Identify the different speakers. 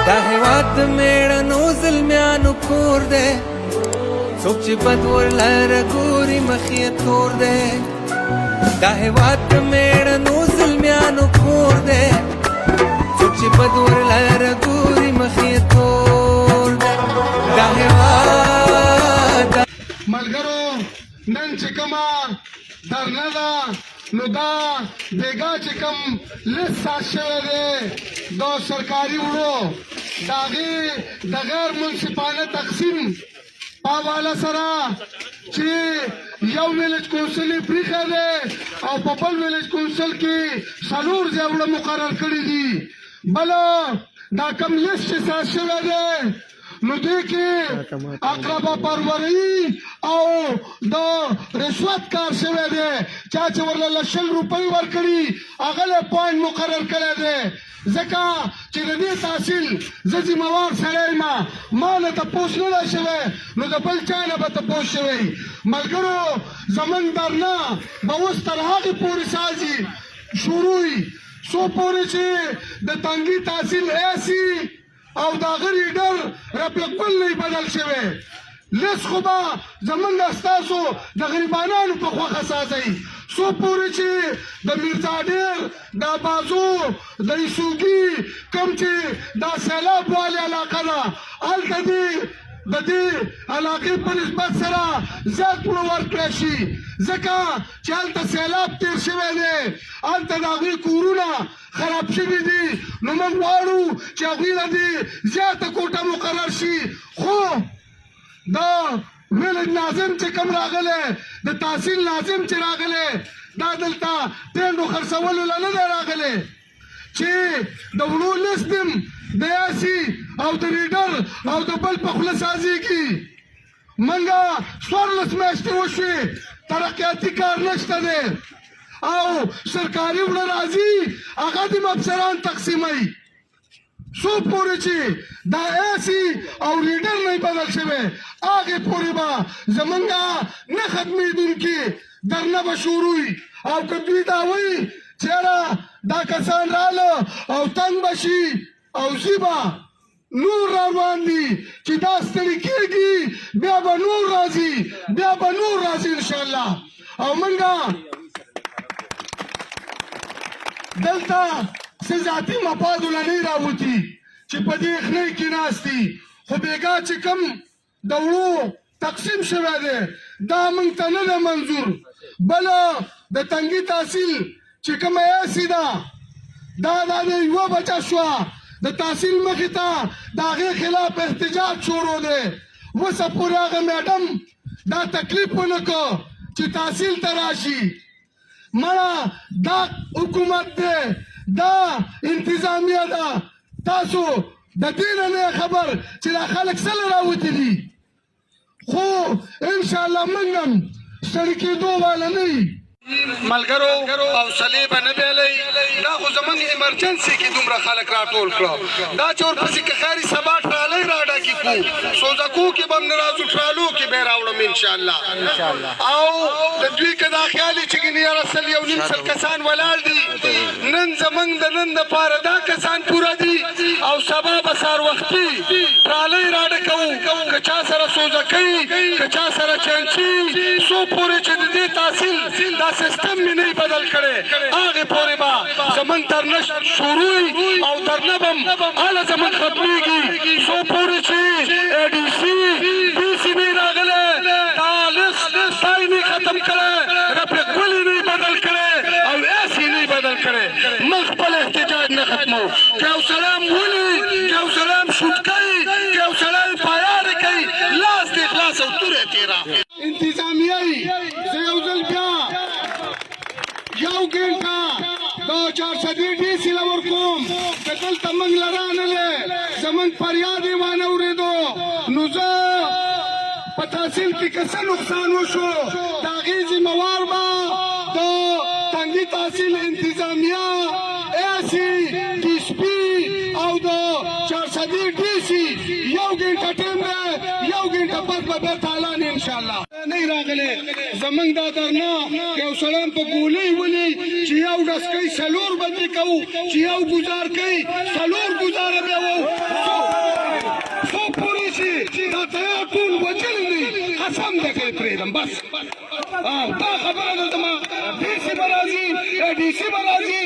Speaker 1: دا هیواد د میړنو زلمیانو کور دی څوک چې بد ورلره ګوري مخ یې تور دی دا هیواد د میړنو زلمیانو کور دی څوک چې بد ورلره ګوري مخ یې تور دی دا هیواد
Speaker 2: ملګرو نن چې کومه درنه ده نو دا بیګا چې کوم لست ساز شوی دی د سرکاري وړو د هغې د غیر منصفانه تقسیم په حواله سره چې یو ویلیج کونسل یې پرېښی دی او په بل ویلیج کونسل کې 4 ځای وړه مقرر کړي دي بله دا کوم لست چې ساز شوی دی نو دې کې اقربا پروري او د رشوت کار شوی دی چا چې ورله 100 روپۍ ورکړي هغه له پوینټ مقرر کړی دی ځکه چې د دې تحصیل زه ذمهوار سړی یم ما نه تپوس نه دی شوی نو د بل چا نه به تپوس شوی ملګرو زموږ درنه به اوس تر هغې پورې سازي شروع وي څو پورې چې د تنګي تحصیل ایسي او دا غری ډر رفیق ګل نه بدل شوی لس خو به زمونږ ستاسو د غریبانانو په خوښه سازئ څو پورې چې د میرزا ډېر دا بازو د یسوګي کوم چې دا سیلاب والې علاقه ده هلته دې د دې علاقې په نسبت سره زیات پوړه ورکړی شي ځکه چې هلته سیلاب تېر شوی دی هلته د هغوی کورونه خراب شوي دي نو موږ غواړو چې هغوی له دې زیاته کوټه مقرر شي خو دا ویلیج ناظم چې کوم راغلی د تحصیل ناظم چې راغلی دا دلته ټینډو خرڅولو له نه دی راغلی چې د وړو لست یم د یاسي او د ریډر او د بل په خوله سازېږي منګه 14 میاشتې وشوې ترقیاتي کار نشته دی او سرکاري وړه راځي هغه دې افسران تقسیموي څو پورې چې دا ایسي او ریډر نه بدل شوی هغې پورې به زمونږ نه ختمېدونکي درنه به شروع وي او که دوی دا وایي چېره دا کسان راله او تنګ به شي او زی به نور روان دي چې دا ستړي کېږي بیا به نور راځي بیا به نور راځي انشاءالله او منګه دلته څه ذاتي مفادو له نه راوتي چې په دې یخنۍ کې ناست دي خو بېګا چې کوم د وړو تقسیم شوی دی دا موږ ته نه ده منظور بله د تنګي تحصیل چې کومه ایسي ده دا د یوه بچه شوه د تحصیل مخې ته د هغې خلاف احتجاج شروع دی اوسه پورې هغه میډم دا تکلیف ونه کړ چې تحصیل ته راشي مړه دا حکومت دی دا انتظامیه ده تاسو د دې نه نه خبر چې دا خلک څه راوتي دي خو انشاءالله موږ هم ستړي کېدو واله نه یي ملګرو حوصلې به نه بیلی دا خو زموږ ایمرجنسي کې دومره خلک راټول کړه دا چې ورپسې که ښکاري سبا ټرالۍ راډکې کړو سوزکو کې به هم نه راځو ټرالو کې به یې راوړم انشاءالله او د دوی که دا خیال وي چې ګینې یاره 100 کسان ولاړ دي نن زموږ د نن دپاره دا کسان پوره دي او سبا به سهار وختي ټرالۍ راډه کوو که چا سره سوزکۍ که چا سره چنچي څو پورې چې د دې تحصیل دا سیستم مې نه بدل کړی هغې پورې به زموږ درنه شروع او درنه به هم هله زموږ ختمېږي څو پورې چې ADC BC نه راغلی دا لست تا یې نه ختم کړی رفیق ګل یې نه بدل کړی او ایس یې نه بدل کړی موږ خپل احتجاج نه ختمو که یو سړی هم ولي که یو سړی هم شوټ کوي که یو سړی هم پایارې کوي لاس دې خلاص او توره تېره انتظامیه یي زه یو ځل بیا یو ګنټه دا 400 DC له ورکوم که دلته موږ له رانلې زموږ فریاد یې وانه اورېدو نو زه په تحصیل کې که څه نقصان وشو د هغې ذمهوار به د تنګي تحصیل انتظامیه ایسي DSP او د 400 DC یو ګنټه ټیم دی یو ګنټه پس به بېرته اعلان انشاءالله نه راغلی زمونږ دا درنه یو سړی په ګولۍ ولي چې یو ډس کوي 4 بجې کوو چې یو ګزار کوي 4 ګزاره بیا وو قسم دې کوي پرېږدم بس دا خبره ده زما ډي سي به راځي ډي سي به راځي